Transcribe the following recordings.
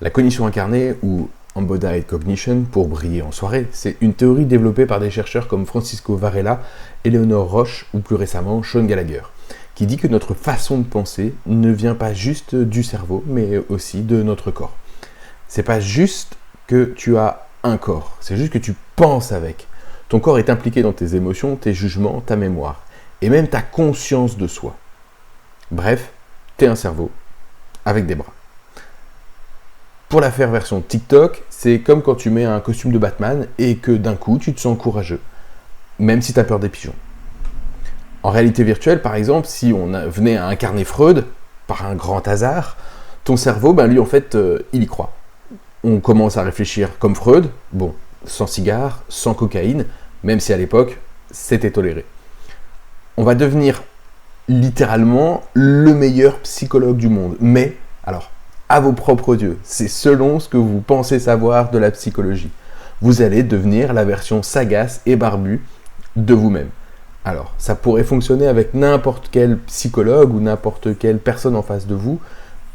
La cognition incarnée, ou Embodied Cognition pour briller en soirée, c'est une théorie développée par des chercheurs comme Francisco Varela, Eleonore Roche ou plus récemment Sean Gallagher, qui dit que notre façon de penser ne vient pas juste du cerveau, mais aussi de notre corps. C'est pas juste que tu as un corps, c'est juste que tu penses avec. Ton corps est impliqué dans tes émotions, tes jugements, ta mémoire, et même ta conscience de soi. Bref, t'es un cerveau avec des bras. Pour la faire version TikTok, c'est comme quand tu mets un costume de Batman et que d'un coup tu te sens courageux, même si tu as peur des pigeons. En réalité virtuelle, par exemple, si on venait à incarner Freud, par un grand hasard, ton cerveau, lui en fait, il y croit. On commence à réfléchir comme Freud, bon, sans cigare, sans cocaïne, même si à l'époque, c'était toléré. On va devenir littéralement le meilleur psychologue du monde, mais, alors, à vos propres yeux, c'est selon ce que vous pensez savoir de la psychologie. Vous allez devenir la version sagace et barbue de vous-même. Alors, ça pourrait fonctionner avec n'importe quel psychologue ou n'importe quelle personne en face de vous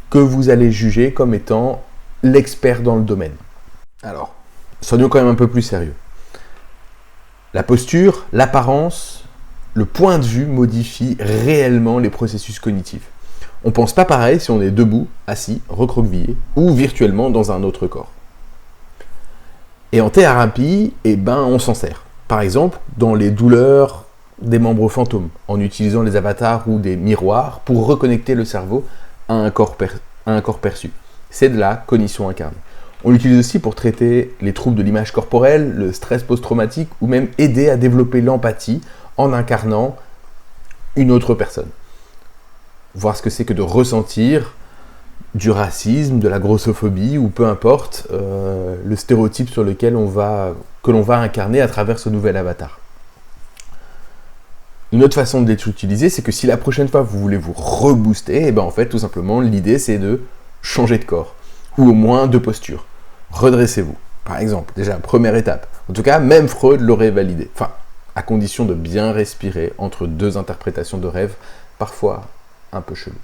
que vous allez juger comme étant l'expert dans le domaine. Alors, soyons quand même un peu plus sérieux. La posture, l'apparence, le point de vue modifie réellement les processus cognitifs. On pense pas pareil si on est debout, assis, recroquevillé ou virtuellement dans un autre corps. Et en thérapie, on s'en sert. Par exemple, dans les douleurs des membres fantômes, en utilisant les avatars ou des miroirs pour reconnecter le cerveau à un corps perçu. C'est de la cognition incarnée. On l'utilise aussi pour traiter les troubles de l'image corporelle, le stress post-traumatique ou même aider à développer l'empathie en incarnant une autre personne. Voir ce que c'est que de ressentir du racisme, de la grossophobie ou peu importe le stéréotype sur lequel que l'on va incarner à travers ce nouvel avatar. Une autre façon de l'être utilisé, c'est que si la prochaine fois vous voulez vous rebooster, en fait tout simplement l'idée c'est de changer de corps ou au moins de posture. Redressez-vous, par exemple, déjà première étape. En tout cas, même Freud l'aurait validé. Enfin, à condition de bien respirer entre deux interprétations de rêves, parfois un peu chelou.